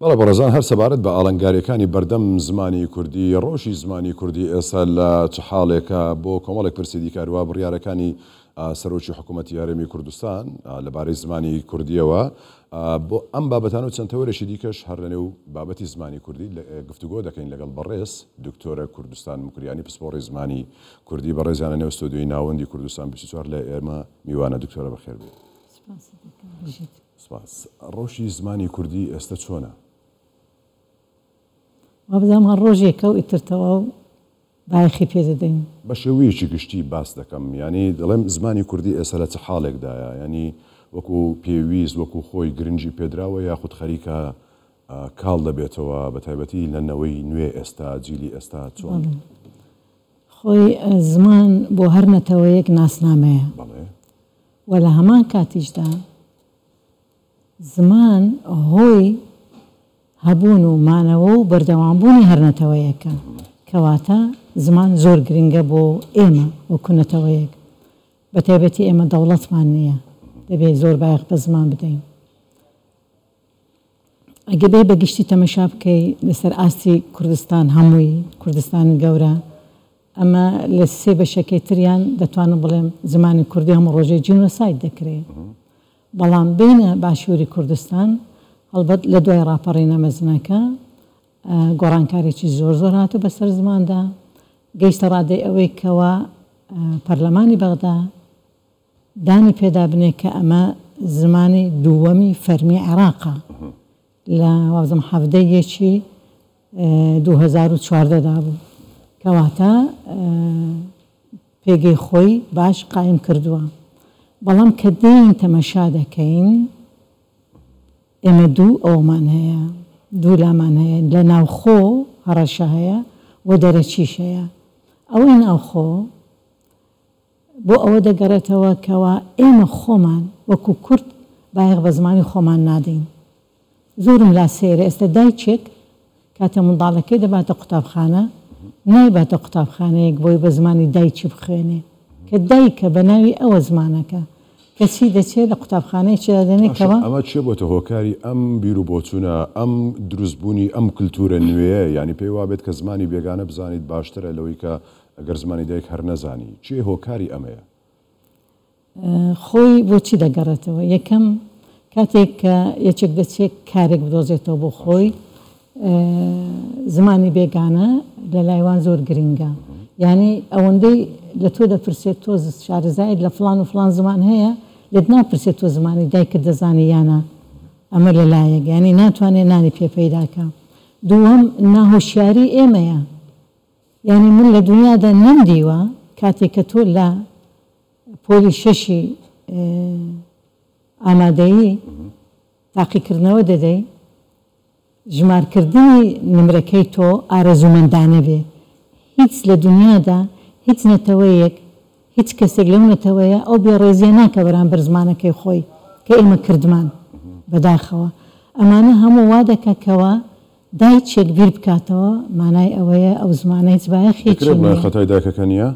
بەڵێ بەڕێزان هەر سەبارەت بە ئاڵنگاریەکانی بەردەم زمانی کوردی ڕۆژی زمانی کوردی ئێستا لە چ حاڵێکە بۆ کۆمەڵێک پرسی دیکاروە بڕیارەکانی سەرۆکی حکوومەتی یارێمی کوردستان لەبارەی زمانی کوردیەوە بۆ ئەم بابەتان و چەند تەوەرێکی دیکەش هەر لەنێو بابەتی زمانی کوردی گفتوگۆ دەکەین لەگەڵ بەڕێز دکتۆرە کوردستان مکریانی پسپۆڕی زمانی کوردی بەڕێزیانە نێو ستۆدیۆی ناوەندی کوردستان 24 لە ئێمە میوانە دکتۆرە بەخێر بێت. سپاس. ڕۆژی زمانی کوردی ئێستا چۆنە؟ وابزانم هەر ڕۆژێکە و ئیترتەوە و باەخی پێ دەدەین بە شێوەیەکی گشتی باس دەکەم ینی دەڵێم زمانی کوردی ئێستا لە چ حاڵێکدایە ینی وەکو پێویست وەکو خۆی گرنگی پێدراوە یاخود خەریکە کاڵ دەبێتەوە بە تایبەتی لەنەوەی نوێ ئێستا جیلی ئێستا چۆن؟ خۆی زمان بۆ هەر نەتەوەیەک ناسنامەیە و لە هەمان کاتیشدا زمان هۆی هەبوون و مانەوە و بەردەوامبوونی هەرنەتەوەیەکە کەواتە زمان زۆر گرنگە بۆ ئێمە وەکو نەتەوەیەک بە تایبەتی ئێمە دەوڵەتمان نییە دەبێت زۆر بایەخ بە زمان بدەین. ئەگە بێ بەگشتی تەمەشا بکەی لەسەر ئاستی کوردستان هەمووی کوردستانی گەورە ئەمە لە سێ بەشەکەی تریان دەتوانم بڵێم زمانی کوردی هەموو ڕۆژێ جینۆساید دەکرێت بەڵام بینە باشووری کوردستان هەڵبەت لە دوای ڕاپەڕینە مەزنەکە گۆڕانکارێکی زۆر زۆر هاتوو بەسەر زماندا گەیشتە ڕادەی ئەوەی کەوە پەرلەمانی بەغدا دانی پێدا بنێ کە ئەمە زمانی دووەمی فەرمی عێراقە لە وازم حەڤدەی یەکی 2014دا بوو کەواتە پێگەی خۆی باش قایم کردووە بەڵام کە دێین تەمەشا دەکەین ئێمە دوو ئەومان هەیە دوو لامان هەیە لە ناوخۆ هەڕەشە هەیە و دەرەچیش هەیە ئەوەی ناوخۆ بۆ ئەوە دەگەڕێتەوە کەوە ئێمە خۆمان وەکو کورد بایەخ بە زمانی خۆمان نادەین زۆرم لا سێرە ئێستا دایچێک کاتە منداڵەکەی دەباتە قوتابخانە نایباتە قوتابخانەیەک بۆی بە زمانی دایکی بخوێنێ کە دایکە بە ناوی ئەوە زمانەکە کەسی دەچێت لە قوتابخانەیەکی دادێنێتەوە ئەمە چێ بۆتە هۆکاری ئەم بیر و بۆچوونە ئەم دروستبوونی ئەم کللتورە نوێیە ینی پێی وابێت کە زمانی بێگانە بزانیت باشترە لەوەی کە ئەگەر زمانی دایک هەر نەزانی چێ هۆکاری ئەمەیە؟ خۆی بۆچی دەگەڕێتەوە یەکەم کاتێک کە یەکێک دەچێت کارێک بدۆزێتەوە بۆ خۆی زمانی بێگانە لە لایوان زۆر گرنگە یعنی ئەوەندەی لە تۆ دەپرسێت تۆ شارەزایت لە فلان و فلان زمان هەیە لێت ناپرسێت تۆ زمانی دایکت دەزانی یانە ئەمە لە لایەک ینی ناتوانێت نانی پێ پەیداکە دووەم ناهۆشیاری ئێمەیە یعنی من لە دنیادا نەمدیوە کاتێک کە تۆ لە پۆلی شەشی ئامادەیی تاقیکردنەوە دەدەی ژمارکردنی نمرەکەی تۆ ئارەزومەندانە بێ هیچ لە دنیادا هیچ نەتەوەیەک هیچ کەسێک لەو نەتەوەیە ئەو بێڕێزیە ناکە بەرامبەر زمانەکەی خۆی کە ئێمە کردمان بەداخەوە ئەمانە هەموو وا دەکەکەوە دایچێک بیر بکاتەوە مانای ئەوەیە ئەو زمانە هیچ بایەخێکی خەتای دایکەکە نییە؟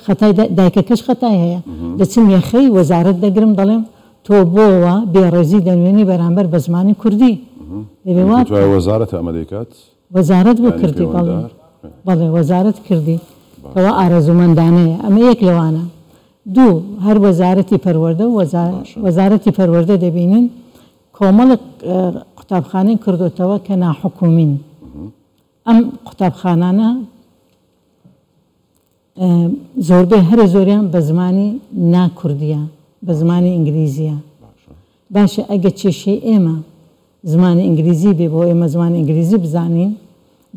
خەتای دایکەکەش خەتای هەیە دەچم یەخەی وەزارەت دەگرم دەڵێم تۆ بۆەوە بێڕێزی دەنوێنی بەرامبەر بە زمانی کوردی وەزارەت ئەمە دەیکات؟ وەزارەت بۆ کردی بەڵێ وەزارەت کردی ئەوە ئارەزومەندانەیە ئەمە یەک لەوانە دوو هەر وەزارەتی پەروەردە و وەزارەتی پەروەردە دەبینین کۆمەڵک قوتابخانەی کردوتەوە کە ناحکومین ئەم قوتابخانانە زۆربەی هەرە زۆریان بە زمانی ناکوردیە بە زمانی ئینگلیزیە باشە ئەگە کێشەی ئێمە زمانی ئینگلیزی بێ بۆ ئێمە زمانی ئینگلیزی بزانین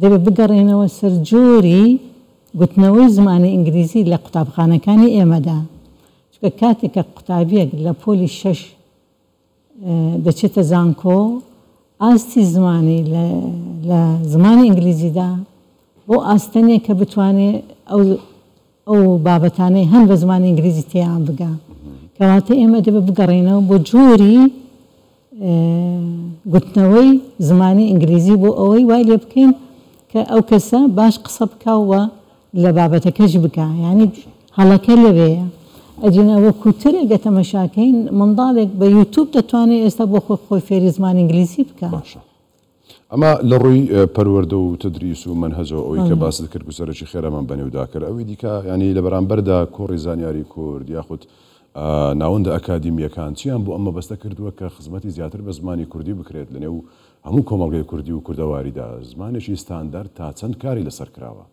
دەبێت بگەڕێنەوە سەر جۆری گوتنەوەی زمانی ئینگلیزی لە قوتابخانەکانی ئێمەدا چکە کاتێکە قوتابیەک لە پۆلی شەش دەچێتە زانکۆ ئاستی زمانی لە زمانی ئینگلیزیدا بۆ ئاستەنێک کە بتوانێت ئەو بابەتانەی هەم بە زمانی ئینگلیزی تێیان بگە کەواتە ئێمە دەبێت بگەڕێنەوە بۆ جۆری گوتنەوەی زمانی ئینگلیزی بۆ ئەوەی وای لێ بکەین کە ئەو کەسە باش قسە بکەوە لە بابەتەکەش بکە ینی هەڵەکە لەوەیە ئەجینە وەکوتر ئەگە تەمەشاکەین منداڵێک بە یوتیوب دەتوانێت ئێستا بۆ خۆی فێری زمانی ئینگلیزی بکە. ئەمە لە ڕووی پەروەردە و تدریس و منهەجەوە ئەوەی کە باست کرد گوزەرەی خێرەمان بەنێودا کرد ئەوەی دیکە ینی لە بەرامبەردا کۆڕی زانیاری کورد یاخود ناوەندە ئەکادیمیەکان چیان بۆ ئەمە بەستە کردووە کە خزمەتی زیاتر بە زمانی کوردی بکرێت لەنێو هەموو کۆمەڵگەی کوردی و کوردەواریدا زمانێکی ستاندەرد تا چەند کاری لەسەر کراوە؟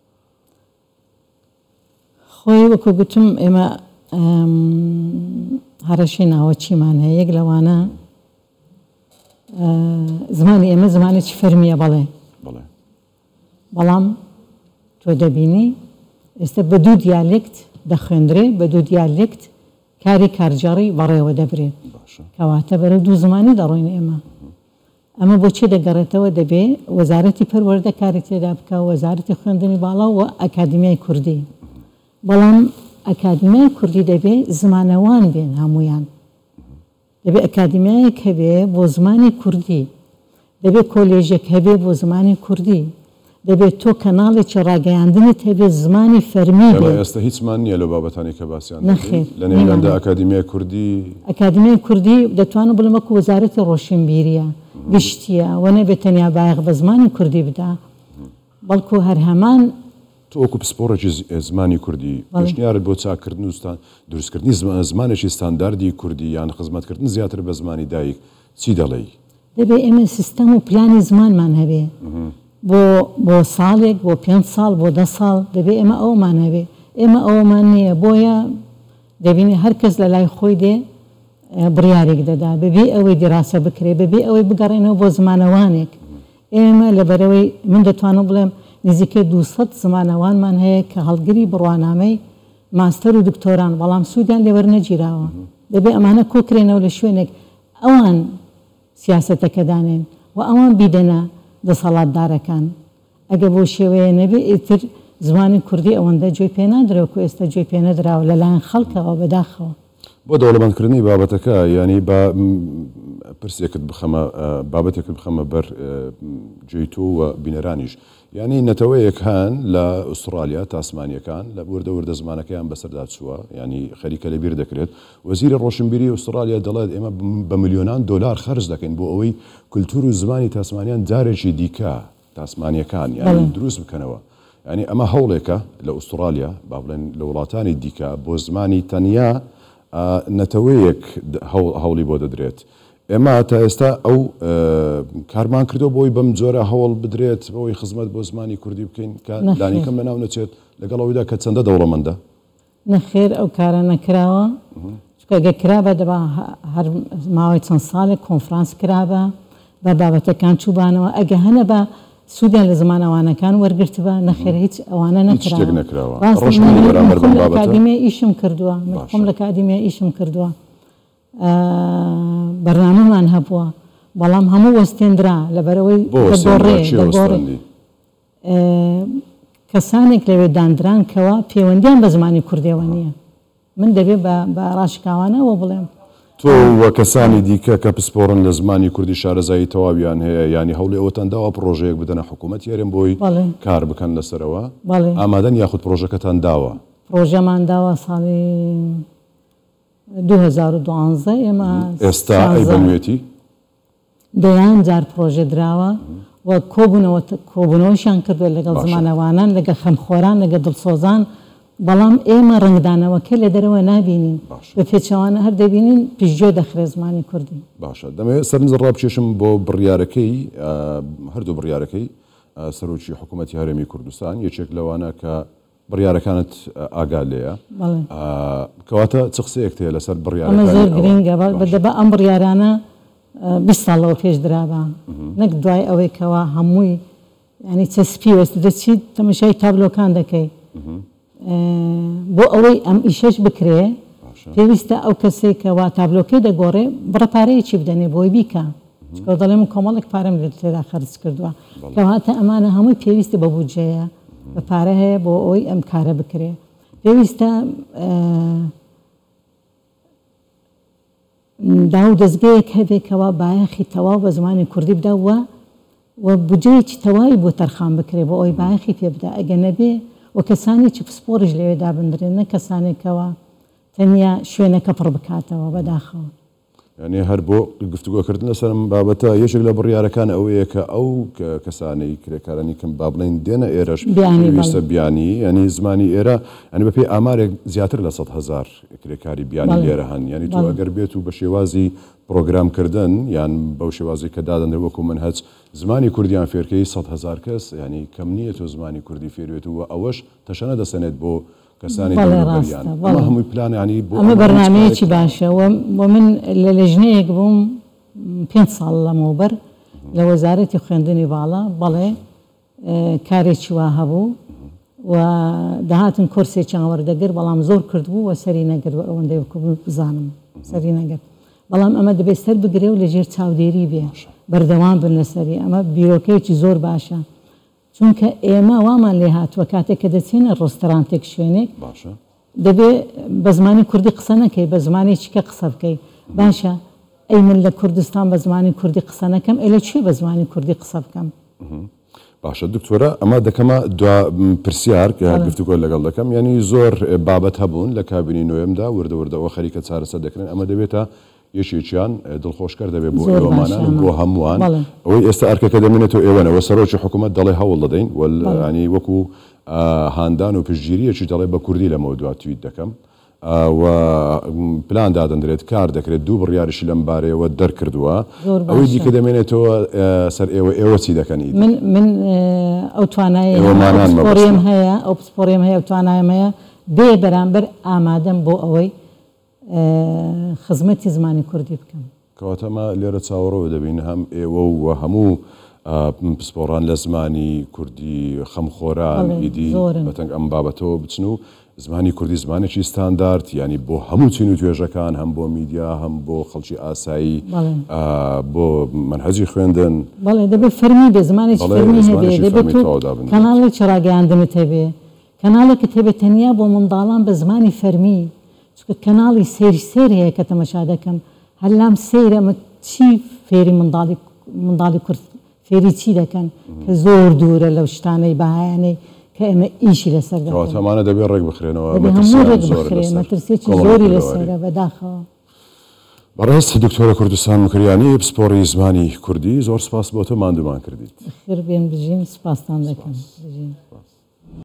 خۆی وەکو گوتم ئێمە هەرەشەی ناوەچیمان هەیە یەک لەوانە زمانی ئێمە زمانێکی فەرمیە بەڵێ بەڵام تۆ دەبینی ئێستا بە دوو دیالێکت دەخوێندرێ بە دوو دیالێکت کاری کارجاری بەڕێوە دەبرێت کەواتە بەرە دوو زمانی دەڕۆین ئەمە بۆچی دەگەڕێتەوە دەبێ وەزارەتی پەروەردە کاری تێدا بکە وەزارەتی خوێندنی باڵا و ئەکادیمیای کوردی بەڵام ئەکادیمیای کوردی دەبێ زمانەوان بێن هەمویان دەبێ ئەکادیمیایەک هەبێ بۆ زمانی کوردی دەبێ کۆلێژێک هەبێ بۆ زمانی کوردی دەبێت تۆ کەناڵێکی ڕاگەیاندنت هەبێت زمانی فەرمی بێ ئێستا هیچمان نییە لە بابەتانی کە باسییان نەخێر لە نێواندا ئەکادیمیای کوردی ئەکادیمیای کوردی دەتوانم بڵم وەکو وەزارەتی ڕۆشنبیریە گشتیە و نەبێت تەنیا بایەغ بە زمانی کوردی بدا بەڵکو هەر هەمان تۆ وەکو پسپۆڕێکی زمانی کوردی پێشنیارت بۆ چاکردن و دروستکردنی زمانێکی ستانداردی کوردی یان خزمەتکردن زیاتر بە زمانی دایک چی دەڵێی؟ دەبێت ئێمە سیستەم و پلانی زمانمان هەبێ بۆ ساڵێک بۆ 5 ساڵ بۆ 10 ساڵ دەبێت ئێمە ئەومان هەبێ ئێمە ئەومان نییە بۆیە دەبینی هەر کەس لە لای خۆی دێ بڕیارێک دەدا بەبێ ئەوەی دیراسە بکرێ بەبێ ئەوەی بگەڕێنەوە بۆ زمانەوانێک ئێمە لەبەرەوەی من دەتوانم بڵێم نزیکە 200 زمانەوانمان هەیە کە هەڵگری بڕوانامەی ماستەر و دکتۆران بەڵام سوودیان لێوەر نەگیراوە دەبێ ئەمانە کۆکرێنەوە لە شوێنێک ئەوان سیاسەتەکە دانێن و ئەوان بیدەنە دەسەڵاتدارەکان ئەگە بۆ شێوەیە نەبێ ئیتر زمانی کوردی ئەوەندە جۆی پێ نادرەوە و ئێستا جۆی پێ نەدراوە لەلایەن خەڵکەوە بەداخەوە بۆ دەوڵەمەندکردنی بابەتەکە ینی بە پرسێکت بخەمە بابەتێکت بخەمە بەر گوێی تۆ و بینەرانیش ینی نەتەوەیەک هەن لە ئوسترالیا تاسمانیەکان لە وردە زمانەکەیان بەسەردا چووە ینی خەریکە لەبیر دەکرێت وەزیری ڕۆشنبیری ئوسترالیا دەڵێت ئێمە بە ملیۆنان دۆلار خەرج دەکەین بۆ ئەوەی کولتور و زمانی تاسمانیان جارێکی دیکە تاسمانیەکان یانی دروست بکەنەوە ینی ئەمە هەوڵێکە لە ئوسترالیا با بڵێن لە وڵاتانی دیکە بۆ زمانی تەنیا نەتەوەیەک هەوڵی بۆ دەدرێت ئێمە تا ئێستا ئەو کارمان کردو بۆی بەم جۆرە هەوڵ بدرێت بۆی خزمەت بۆ زمانی کوردی بکەین کە دانیکەم بەناو نەچێت لەگەڵەوەیدا کە چەندە دەوڵەمەندە نەخێر ئەو کارە نەکراوە چکەگە کرابە دەبا هەر ماوەی چەند ساڵێک کۆنفرانس کرابە بە بابەتەکان چوبانەوە ئەگە هەنە بە سوودیان لە زمانەوانەکان وەرگرتبە نەخێر هیچ ئەوانە نەکراوە ئەکادیمیای ئیشم کردووە خۆم لە ئەکادیمیای ئیشم کردووە بەرنامەمان هەبووە بەڵام هەموو وەستێنرا لەبەرەوەی دەگۆڕێ کەسانێک لەوێ دانران کەوە پەیوەندیان بە زمانی کوردیەوە نییە من دەبێت بە ڕاشکاوانەوە بڵێم تۆ وە کەسانی دیکە کە پسپۆڕن لە زمانی کوردی شارەزایی تەواویان هەیە ینی هەوڵی ئەوتان داوە پرۆژەیەک بدەنە حکوومەت یارێن بۆی کار بکەن لەسەرەوە ئامادەن یاخود پرۆژەکەتان داوە پرۆژەمان داوە ساڵی 2012 ئێمە ئێستا ئەی بەنوێتی دەیان جار پرۆژە دراوە و کۆبوونەوەشیان کردووە لەگەڵ زمانەوانان لەگە خەمخۆران لەگە دڵسۆزان بەڵام ئێمە ڕنگدانەوەکە لە دەرەوە نابینین بە پێچەوانە هەر دەبینین پیشجۆ دەخرێ زمانی کوردی باشە دەمەوێت سەرنجە ڕابکێشم بۆ بڕیارەکەی هەردوو بڕیارەکەی سەرۆکی حکوومەتی هەرێمی کوردستان یەکێک لەوانە کە بڕیارەکانت ئاگا لێیە کەواتە چ قسەیەک هەیە لەسەر بڕیارەکان ئەمە زۆر گرنگە بەدەبە ئەم بڕیارانە 20 ساڵەوە پێش درابە نەک دوای ئەوەی کەوا هەمووی ینی چەسپی وەست دەچیت تەمەشای تابلۆکان دەکەی بۆ ئەوەی ئەم ئیشەش بکرێ پێویستە ئەو کەسێک کەوا تابلۆکەی دەگۆڕێ بڕەپارەیەکی بدەنێ بۆی بیکە دەڵێ من کۆمەڵێک پارەم لێ تێدا خەرج کردووە کەواتە ئەمانە هەمووی پێویستی بە بودجەیە بە پارە هەیە بۆ ئەوی ئەم کارە بکرێ پێویستە داو دەستگەیەک هەبێکەوە بایەخی تەواو بە زمانی کوردی بداوە و بودجەیەکی تەواوی بۆ تەرخان بکرێ بۆ ئەوی بایەخی پێ بدە ئەگە نەبێ و کەسانێکی پسپۆڕش لەوێدا بندرێن نە کەسانێکەوە تەنیا شوێنەکە پڕ بکاتەوە بەداخەوە. یعنی هەر بۆ گفتوگۆکردن لەسەر بابەتە یەکێک لە بڕیارەکان ئەوەیە کە ئەو کەسانەی کرێکارانی کەم با بڵێن دێنە ئێرەش پێویستە بیانی ینی زمانی ئێرە ئەنی بەپێی ئامارێک زیاتر لە 100,000 کرێکاری بیانی لێرە هەن یعنی تو ئەگەر بێت و بە شێوازی پرۆگرامکردن یان بەو شێوازی کە دادەن وەکو من هەچ زمانی کوردیان فێرکەی 100,000 کەس ینی کەم نییە تۆ زمانی کوردی فێروێت و ئەوەش تەشەنە دەسەنێت بۆ کەسانی هەمووی پلانانی بۆ ئەمە بەرنامەیەکی باشە و من لە لەژنەیەک بووم 5 ساڵ لەمەوبەر لە وەزارەتی خوێندنی باڵا بەڵێ کارێکی وا هەبوو و داهاتن کۆرسێکیان وەردەگر بەڵام زۆر کردبوو و سەری نەگەر بە ئەوەندەی وەکو بزانم سەری نەگەر بەڵام ئەمە دەبێت سەر بگرێ و لەژێر چاودێری بێ بەردەوام بن لەسەری ئەمە بیرۆکەیەکی زۆر باشە چونکە ئێمە وامان لێ هاتووە کاتێک کە دەچێنە ڕۆستەرانتێک شوێنێک دەبێ بە زمانی کوردی قسە نەکەی بە زمانێکی کە قسە بکەی باشە ئەی من لە کوردستان بە زمانی کوردی قسە نەکەم ئێ لەکوێ بە زمانی کوردی قسە بکەم باشە دکتۆرە ئەمە دەکەمە دو پرسیار کە گفتوگۆ لەگەڵ دەکەم یعنی زۆر بابەت هەبوون لە کابینی نوێمدا وردەوردەوە خەریکە چارەسەر دەکرێن ئەمە دەبێتە یەکێکیان دڵخۆشکەر دەبێت بۆ ئێوەمانان بۆ هەمووان ئەوەی ئێستا ئەرکەکە دەمێنێتەوە ئێوەنەوە سەرۆکی حکوومەت دەڵێ هەوڵ دەدەین ینی وەکو هاندان و پشتگیریەکی دەڵێ بە کوردی لەمەوە دوا تویت دەکەم و پلان دادەندرێت کار دەکرێت دوو بڕیاریشی لەم بارەیەوە دەرکردووە ئەوەی دیکە دەمێنێتەوە سەر ئێوە چی دەکەنی من ئەو توانایەم هەیە ئەو پسپۆڕیم هەیە و توانایم هەیە بێ بەرامبەر ئامادەم بۆ ئەوەی خزمەتی زمانی کوردی بکەم کەواتەمە لێرە چاوەڕەوە دەبین هەم ئێوە و هەموو پسپۆڕان لە زمانی کوردی خەمخۆران ئیدی بەتەنگ ئەم بابەتەوە بچن و زمانی کوردی زمانێکی ستاندارد ینی بۆ هەموو چین و توێژەکان هەم بۆ میدیا هەم بۆ خەڵکی ئاسایی بۆ منهەجی خوێندن بەڵێ دەبێت فەرمی بێ زمانێکی فەرمی هەبێ دەبێت کەناڵێک ڕاگەیاندنت هەبێ کەناڵێکت هەبێت تەنیا بۆ منداڵان بە زمانی فەرمی چکە کەناڵی سێر هەیە کە تەمەشا دەکەم هەلام سەیرە ئەمە چی فێری منداڵی کورد فێری چی دەکەن کە زۆر دوورە لەو شتانەی بەهایانەی کە ئێمە ئیشی لەسەر ئەمانە دەبێت ڕێک بخرێنەوە مەترسێکی زۆری لەسەرە بەداخەوە بەڕێست دکتۆرە کوردستان مکریانی پسپۆڕی زمانی کوردی زۆر سپاس بۆ تۆ ماندومان کردیت خێر بێن بژین سپاسان دەکەم.